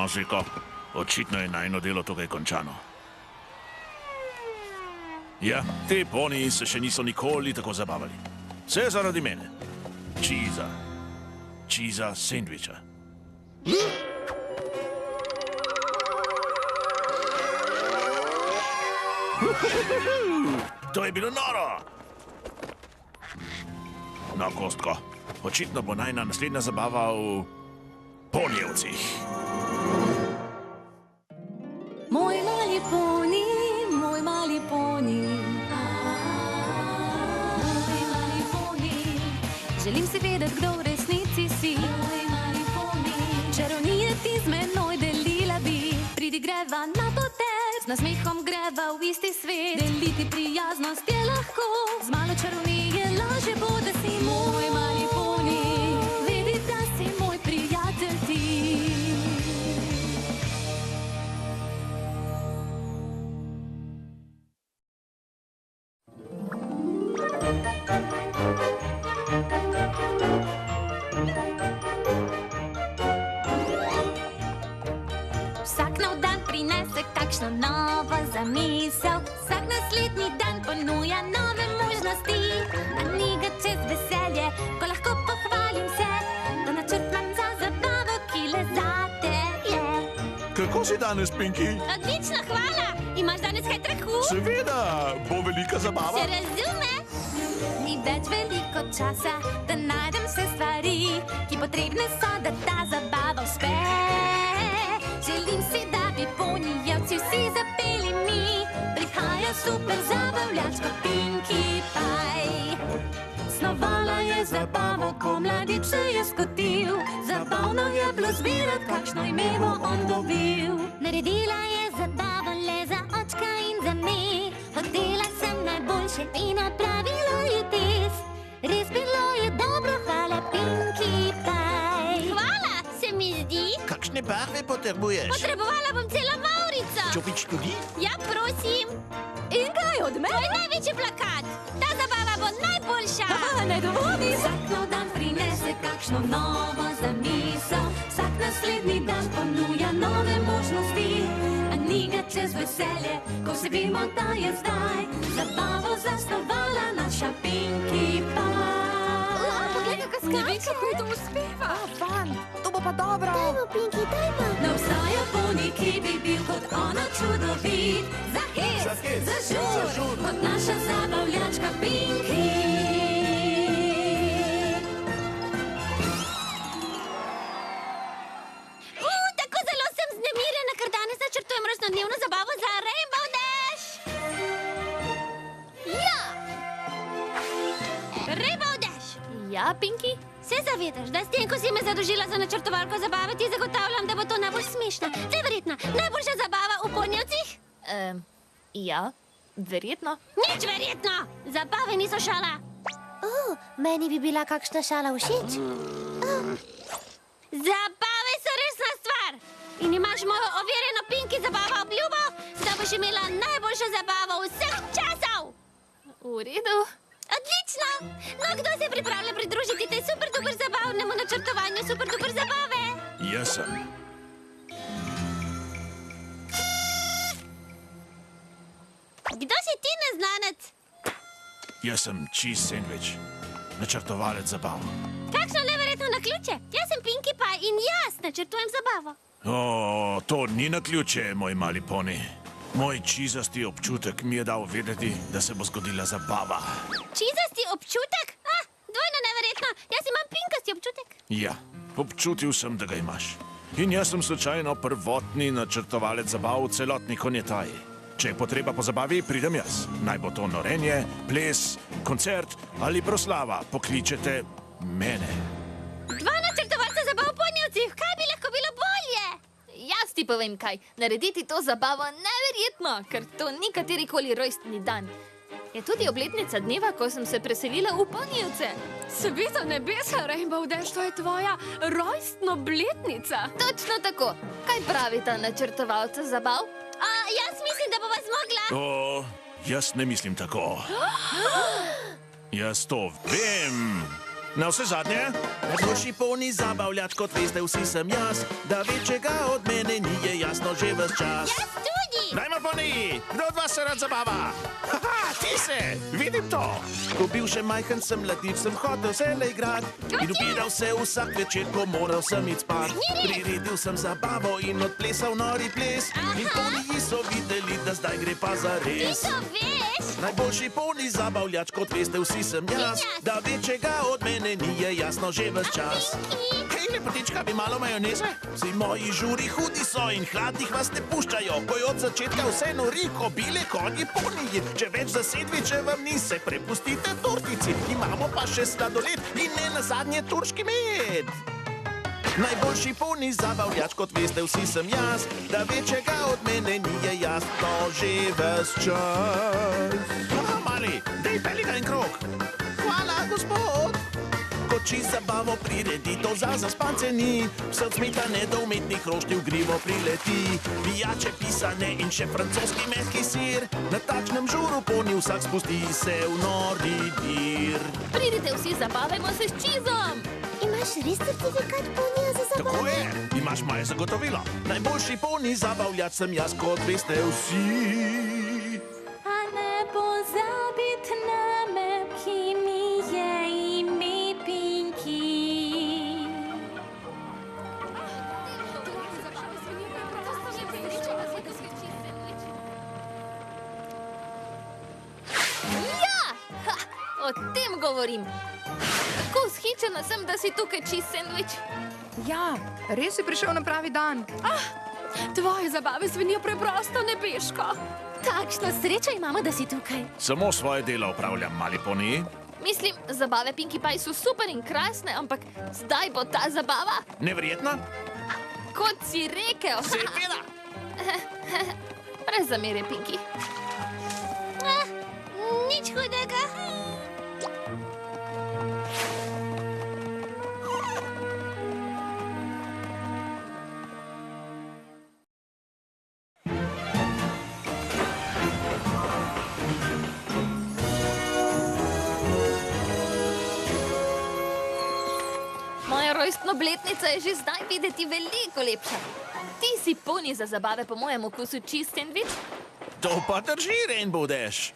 No, Ziko, očitno je najno delo tukaj končano. Ja, te poniji se še niso nikoli tako zabavali. Vse zaradi mene. Cheeza sendviča. To je bilo noro! No, Kostko, očitno bo najna naslednja zabava v ponijevcih. Moj mali poni, moj mali poni. Moj mali poni. Želim si vedeti, kdo v resnici si. Moj mali poni. Čarovnije ti z menoj delila bi. Pridi greva na potec, z nasmehom greva v isti svet. Deliti prijaznost je lahko, z malo čarovnije lažje bo, da si moj mali poni. Vedi, da si moj prijatelj ti. Vsak nov dan prinese kakšno novo zamisel, vsak naslednji dan ponuja nove možnosti. A ni ga čez veselje, ko lahko pohvalim se, da načrt imam za zabavo, ki le zate je. Kako si danes, Pinky? Odlično, hvala! Imaš danes kaj trahu? Seveda, bo velika zabava. Se razume? Ni več veliko časa, da najdem vse stvari, ki potrebne so, da ta zabava uspe. Želim si, da bi ponijevci vsi zapeli mi. Prihaja super zabavljačko Pinkie Pie. Snovala je zabavo, ko mladič se je skotil. Zabavno je bilo zbirati, kakšno ime bo on dobil. Naredila je zabavo le za očka in za me. Hotela sem najboljše in napravila je test. Res bilo je dobro, hvala Pinkie Pie. Hvala, se mi zdi. Kakšne barve potrebuješ? Potrebovala bom celo Maurico. Čopič tudi? Ja, prosim. In kaj od mene? To je največji plakat. Ta zabava bo najboljša. Ne dvomim. Vsak nov dan prinese kakšno novo zamisel. Vsak naslednji dan ponuja nove možnosti. A ni ga čez veselje, ko se vemo, da je zdaj zabavo zasnovala naša Pinkie Pie. Poglej, kako skače. Ne vem, kako ji to uspeva. Fan, to bo pa dobro. Dajmo, Pinkie, dajmo. Ne obstaja poni, ki bi bil kot ona čudovit. Za hec, za žur, kot naša zabavljačka Pinkie. Tako zelo sem vznemirjena, ker danes načrtujem rojstnodnevno zabavo za Rainbow Dash. Ja! Rainbow Dash. Ja, Pinkie? Se zavedaš, da s tem, ko si me zadolžila za načrtovalko zabave, ti zagotavljam, da bo to najbolj smešna, neverjetna, najboljša zabava v ponijevcih? Ja, verjetno. Nič verjetno! Zabave niso šala. Meni bi bila kakšna šala všeč. Zabave so resna stvar. In imaš mojo overjeno Pinkie zabavo obljubo, da boš imela najboljšo zabavo vseh časov. V redu. Odlično! No, kdo se pripravlja pridružiti tej super duper zabavnemu načrtovanju super duper zabave? Jaz sem. Kdo si ti, neznanec? Jaz sem cheese sandwich, načrtovalec zabav. Kakšno neverjetno naključje! Jaz sem Pinkie Pie in jaz načrtujem zabavo. O, to ni naključje, moj mali poni. Moj čizasti občutek mi je dal vedeti, da se bo zgodila zabava. Čizasti občutek? Dvojno neverjetno! Jaz imam pinkasti občutek. Ja, občutil sem, da ga imaš. In jaz sem slučajno prvotni načrtovalec zabav v celotni Konjetaji. Če je potreba po zabavi, pridem jaz. Naj bo to norenje, ples, koncert ali proslava. Pokličete mene. Dva načrtovalca zabav v ponijevcih. Kaj bi lahko bilo bolje? Jaz ti povem kaj. Narediti to zabavo neverjetno, ker to ni katerikoli rojstni dan. Je tudi obletnica dneva, ko sem se preselila v Ponijevce. Sveta nebesa, Rainbow Dash, to je tvoja rojstnobletnica. Točno tako. Kaj pravita načrtovalca zabav? Jaz mislim, da bova zmogla. Jaz ne mislim tako. Jaz to vem. Na vse zadnje, najboljši poni zabavljač, kot veste, vsi sem jaz, da večjega od mene ni je jasno že ves čas. Jaz tudi! Dajmo poni, kdo od vas se rad zabava? Haha, ti se, vidim to. Ko bil še majhen sem mladič, sem hotel vselej igrat in upiral se vsak večer, ko moral sem iti spat. Priredil sem zabavo in odplesal nori ples in poniji so videli, da zdaj gre pa za res. To veš? Najboljši poni zabavljač, kot veste, vsi sem jaz, da večjega od mene ni je jasno že ves čas. Hej, lepotička, bi malo majoneze? Vsi moji žuri hudi so in hladnih vas ne puščajo, ko je od začetka vse nori, kobile, konji, poniji. Če več zasedviče vam ni, se prepustite tortici. Imamo pa še sladoled in ne nazadnje turški med. Najboljši poni zabavljač, kot veste, vsi sem jaz, da večjega od mene ni je jasno že ves čas. Aha, mali, dej peli ga en krog. Hvala, gospod. Ko čist zabavo priredi, to za zaspance ni. Vse od smetane do umetnih roštilj grivo prileti. Pijače pisane in še francoski mehki sir. Na takšnem žuru poni vsak spusti se v nori dir. Pridite vsi, zabavajmo se s čizom! Imaš res certifikat ponija za zabavo? Tako je, imaš moje zagotovilo. Najboljši poni zabavljač sem jaz, kot veste vsi. A ne pozabit name, ki mi je ime Pinky. Ja! Ha, o tem govorim. Tako vzhičena sem, da si tukaj čist sendvič. Ja, res si prišel na pravi dan. Tvoje zabave zvenijo preprosto nebeško. Takšno srečo imamo, da si tukaj. Samo svoje delo upravljam, mali poni. Mislim, zabave Pinkie Pie so super in krasne, ampak zdaj bo ta zabava, Neverjetna? kot si rekel. Seveda. Brez zamere, Pinky. Nič hudega. Moja rojstnobletnica je že zdaj videti veliko lepša. Ti si poni za zabave po mojem okusu čist sendvič? To pa drži, Rainbow Dash.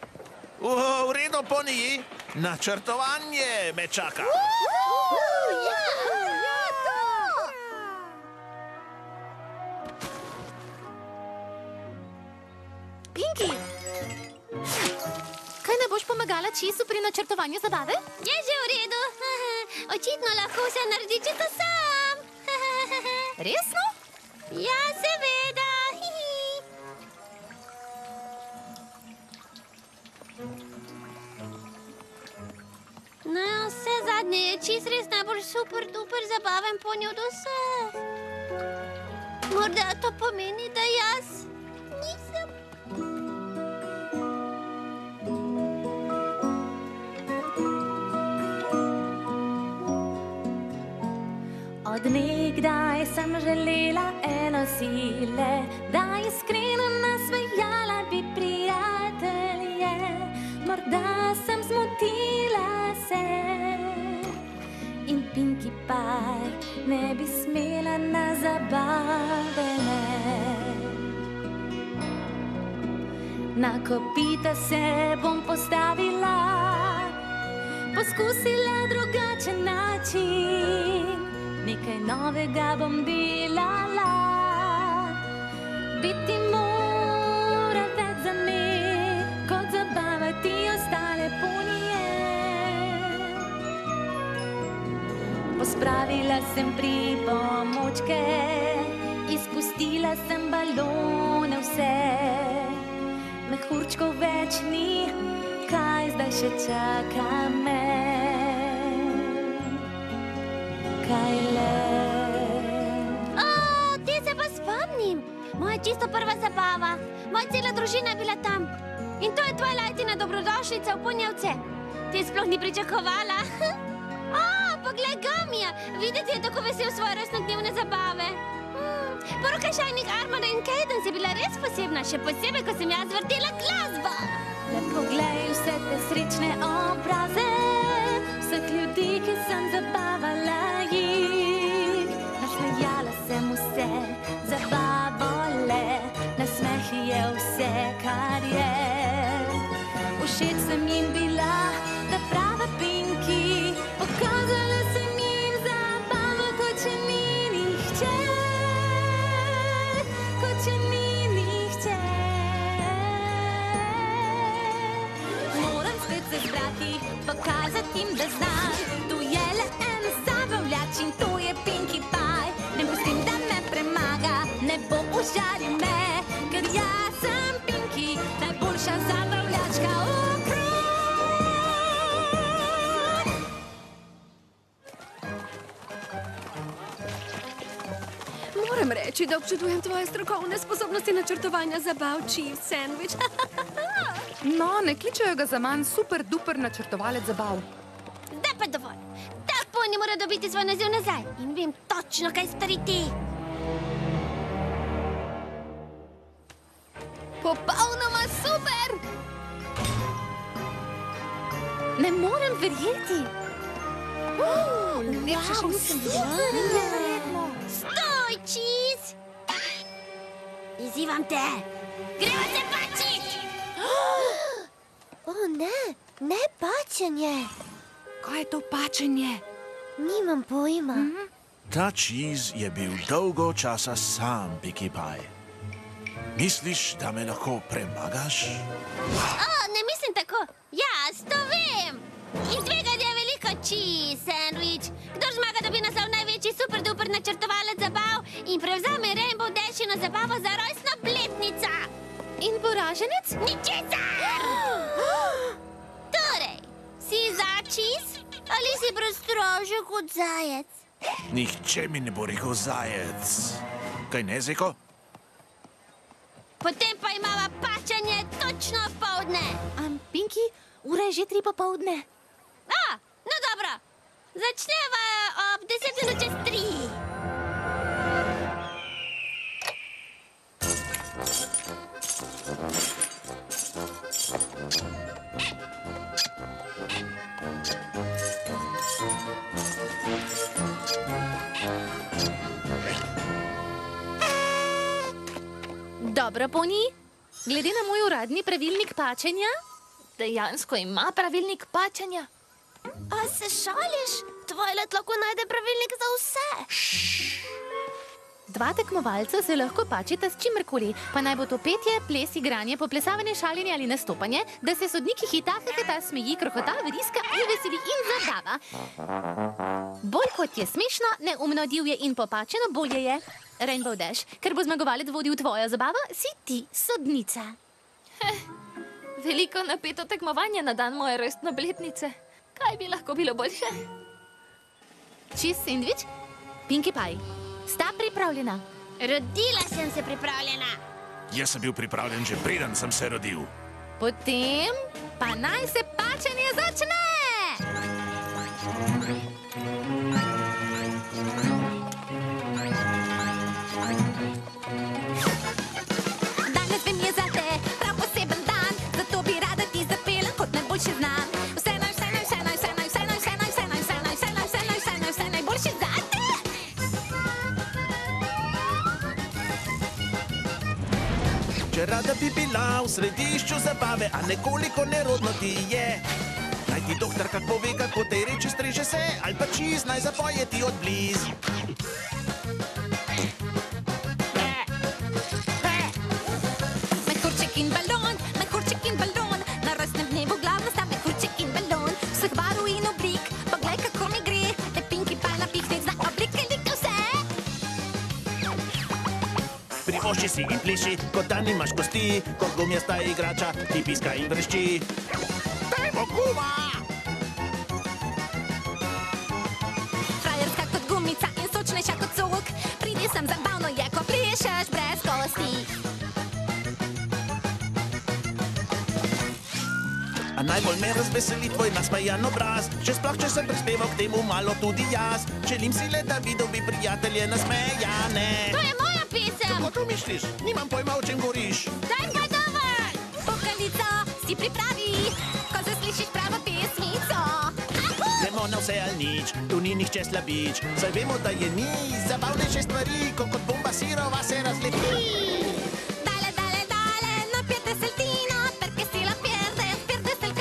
V redu, poniji, načrtovanje me čaka. Pinky! Kaj ne boš pomagala Čisu pri načrtovanju zabave? Je že v redu. Očitno lahko vse naredi čisto sam. Resno? Ja, seveda. No, vse zadnje je čist res najbolj super duper zabaven ponj od vseh. Morda to pomeni, da jaz nisem. Od nekdaj sem želela eno sile, da iskreno nasmejala bi prijatelje. Morda sem zmotila se in Pinkie Pie ne bi smela na zabave me. Na kopita se bom postavila, poskusila drugačen način. Nekaj novega bom delala, biti mora več za me, kot zabavati ostale ponije. Pospravila sem pripomočke, izpustila sem balone vse. Mehurčkov več ni, kaj zdaj še čaka me? Kaj le? Te se pa spomnim. Moja čisto prva zabava. Moja cela družina je bila tam. In to je Twilightina dobrodošlica v Ponjevce. Te sploh ni pričakovala. Poglej, Gamija. Videti je tako vesel svoje rojstnodnevne zabave. Poroka Shining Armor in Cadence je bila res posebna, še posebej, ko sem jaz vrtela glasbo. Le poglej vse te srečne obraze, vseh ljudi, ki sem všeč sem jim bila, ta prava Pinky. Pokazala sem jim zabavo, kot če ni nihče, kot če ni nihče. Moram spet se zbrati, pokazati jim, da znam. Tu je le en zabavljač in to je Pinkie Pie. Ne pustim, da me premaga, ne bo užalil me, ker jaz sem Pinky, najboljša zabavljačka okrog. Moram reči, da občudujem tvoje strokovne sposobnosti načrtovanja zabav, Chief Sandwich. No, ne kličejo ga za manj super duper načrtovalec zabav. Zdaj pa dovolj. Ta pony mora dobiti svoj naziv nazaj in vem točno, kaj storiti. Popolnoma super! Ne morem verjeti. Lepše še nisem bila. Stoj, Cheese! Izzivam te. Gremo se pačit! O ne, ne pačenje. Kaj je to pačenje? Nimam pojma. Ta cheese je bil dolgo časa sam, Pinkie Pie. Misliš, da me lahko premagaš? O, ne mislim tako. Jaz to vem. In tveganje je veliko, Cheese Sandwich. Kdor zmaga, dobi naslov največji super duper načrtovalec zabav in prevzame Rainbow Dashino zabavo za rojstno obletnico. In poraženec? Ničesar! Torej, si za Cheese ali si prestrožil kot zajec? Nihče mi ne bo rekel zajec. Kaj ne, Zeko? Potem pa imava pačanje točno poldne. Pinky, ura je že 3 popoldne. No dobro. Začneva ob 10 minut čez 3. Dobro, poni. Glede na moj uradni pravilnik pačenja, Dejansko ima pravilnik pačanja. A se šališ? Tvoj let lahko najde pravilnik za vse. 2 tekmovalca se lahko pačita s čimerkoli, pa naj bo to petje, ples, igranje, poplesavanje, šaljenje ali nastopanje, da se sodniki hita, smeji, krohota, vriska in veseli in zabava. Bolj kot je smešno, neumno, divje in popačeno, bolje je. Rainbow Dash, ker bo zmagovalec vodil tvojo zabavo, si ti sodnica. Veliko napeto tekmovanje na dan moje rojstne obletnice. Kaj bi lahko bilo boljše? Cheese Sandwich, Pinkie Pie, sta pripravljena. Rodila sem se pripravljena. Jaz sem bil pripravljen že preden sem se rodil. Potem pa naj se pačenje začne! Danes vem je zate prav poseben dan, zato bi rada ti zapela kot najboljši znam. Vse naj, vse naj, vse naj, vse naj, vse naj, vse naj, vse naj, vse naj, vse naj, vse naj, vse naj, vse najboljši zate! Če rada bi bila v središču zabave, a nekoliko nerodno ti je. Naj ti doktorka pove, kako tej reči streže se, ali pa cheese naj zapoje ti od bliz. Mehurček in balon, mehurček in balon, na rojstnem dnevu glavno sta mehurček in balon. Vseh barv in oblik, poglej kako mi gre, le Pinkie Pie napihne zna oblike lika vse. Privošči si in pliši, kot da nimaš kosti, kot gumijasta igrača, ti piska in vrešči. Dajmo kuma! Frajerska kot gumica in sočnejša kot sok, pridi sem zabavno je, ko plešeš brez kosti. A najbolj me razveseli tvoj nasmejan obraz, še sploh, če sem prispeval k temu malo tudi jaz. Želim si le, da bi dobil prijatelje nasmejane. To je moja pesem. Kako to misliš? Nimam pojma, o čem govoriš. Daj pa dovolj. Pokalico, si pripravi, ko zaslišiš pravo pesmico. Gremo na vse ali nič, tu ni nihče slabič. Saj vemo, da je ni zabavnejše stvari, ko kot bomba sirova se razleti. Dale, dale, dale, no pierdes el tino, perché si lo pierdes, pierdes el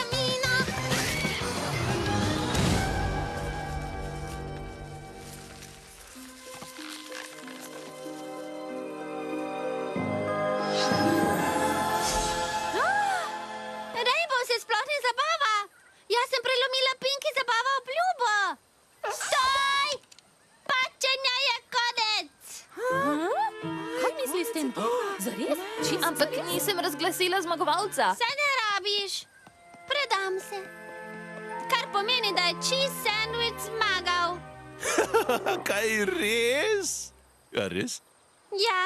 Ampak nisem razglasila zmagovalca. Se ne rabiš. Predam se. Kar pomeni, da je cheese sandwich zmagal. Kaj res? Ja, res? Ja.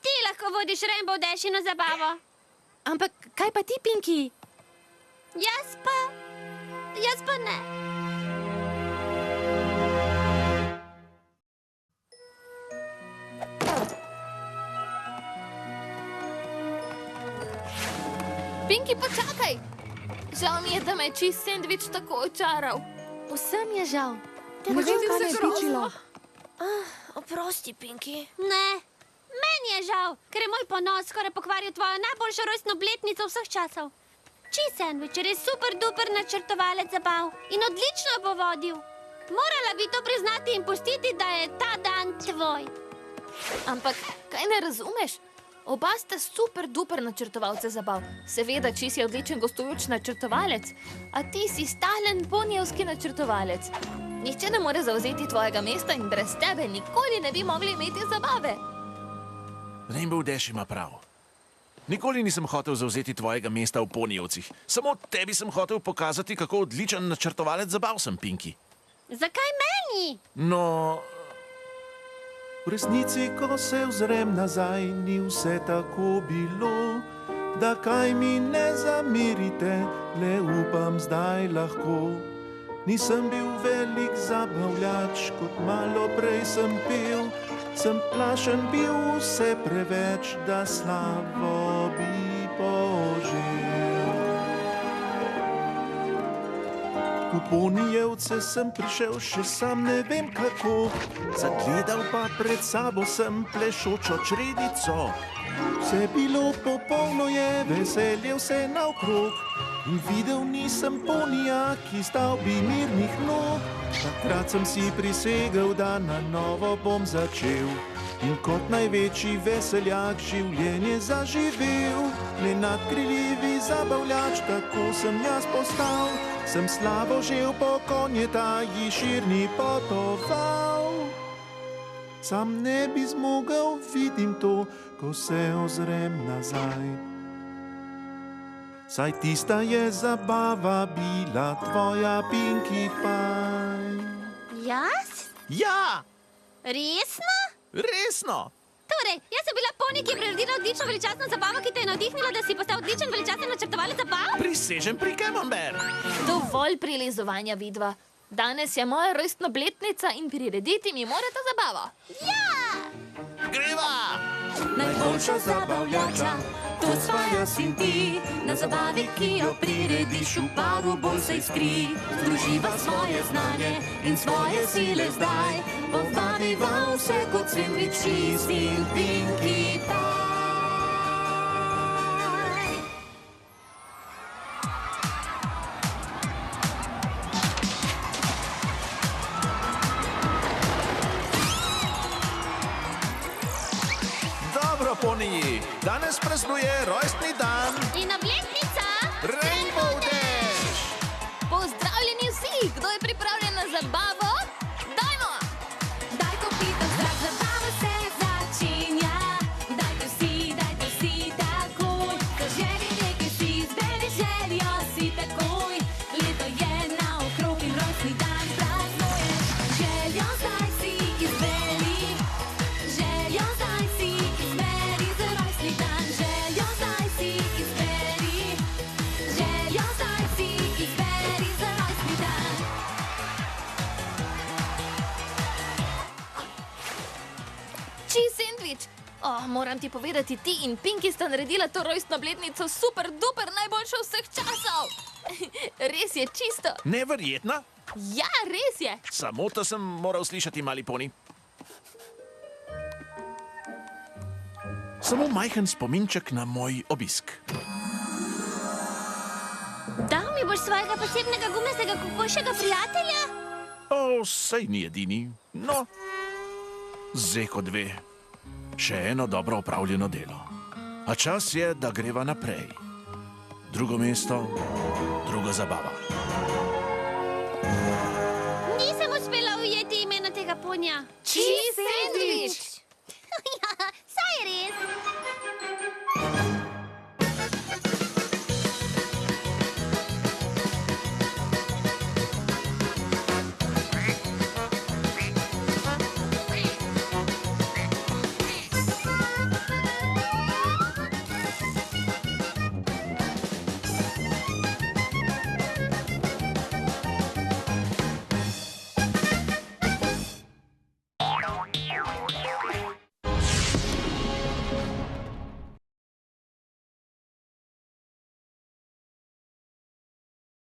Ti lahko vodiš Rainbow Dashino zabavo. Ampak kaj pa ti, Pinky? Jaz pa ne. Pinky, počakaj! Žal mi je, da me je cheese sandwich tako očaral. Vsem je žal. Ne vem, kaj me je pičilo. Oprosti, Pinky. Ne. Meni je žal, ker je moj ponos skoraj pokvaril tvojo najboljšo rojstno obletnico vseh časov. Cheese sandwich je res super duper načrtovalec zabav in odlično bo vodil. Morala bi to priznati in pustiti, da je ta dan tvoj. Ampak kaj ne razumeš? Oba sta super duper načrtovalce zabav. Seveda, Cheese je odličen gostujoč načrtovalec, a ti si stalen ponijevski načrtovalec. Nihče ne more zavzeti tvojega mesta in brez tebe nikoli ne bi mogli imeti zabave. Rainbow Dash ima prav. Nikoli nisem hotel zavzeti tvojega mesta v ponijevcih. Samo tebi sem hotel pokazati, kako odličen načrtovalec zabav sem, Pinky. Zakaj meni? No, V resnici, ko se ozrem nazaj, ni vse tako bilo, da kaj mi ne zamerite, le upam zdaj lahko. Nisem bil velik zabavljač, kot malo prej sem pil, sem plašen bil vse preveč, da slavo bi požel. V ponijevce sem prišel, še sam ne vem kako, zagledal pa pred sabo sem plešočo čredico. Vse bilo popolno je, veselje vse naokrog, in videl nisem ponija, ki stal bi mirnih nog. Takrat sem si prisegel, da na novo bom začel in kot največji veseljak življenje zaživel. Nenadkriljivi zabavljač, tako sem jaz postal, sem slavo žel po konjetaji širni potoval. Sam ne bi zmogel, vidim to, ko se ozrem nazaj. Saj tista je zabava bila tvoja, Pinkie Pie. Jaz? ja, Resno? resno. Torej, jaz sem bila ponij, ki je priredila odlično veličastno zabavo, ki te je navdihnila, da si postal odličen veličasten načrtovalec zabav? Prisežem pri Camembert. Dovolj prilizovanja, vidva. Danes je moja rojstna obletnica in prirediti mi morate zabavo. Greva! Najboljša zabavljača, to sva jaz in ti. Na zabavi, ki jo prirediš, v paru bolj se iskri. Združiva svoje znanje in svoje sile zdaj. Povabiva vse kot sandvič čist in Pinkie Pie. Dobro, poniji, danes praznuje rojstni dan In obletnica? Rainbow Dash. Pozdravljeni vsi! Kdo je pripravljen na zabavo? Dajmo! Daj kopito v zrak, zabava se začenja. Dajte vsi takoj. Zaželi nekaj si, izberi željo si takoj. Leto je naokrog in rojstni dan praznuješ. Željo zdaj si izberi. Željo zdaj si izberi za rojstni dan. Željo zdaj si izberi. Željo zdaj si izberi za rojstni dan. Cheese sandwich! Moram ti povedati, ti in Pinky sta naredila to rojstno obletnico super duper najboljšo vseh časov! Res je čisto! Neverjetna? Ja, res je! Samo to sem moral slišati, mali poni. Samo majhen spominček na moj obisk. Dal mi boš svojega posebnega gumastega kokošjega prijatelja? Sej ni edini. No, Zeko 2. Še eno dobro opravljeno delo. A čas je, da greva naprej. Drugo mesto, druga zabava. Nisem uspela ujeti imena tega ponja. Cheese sandwich!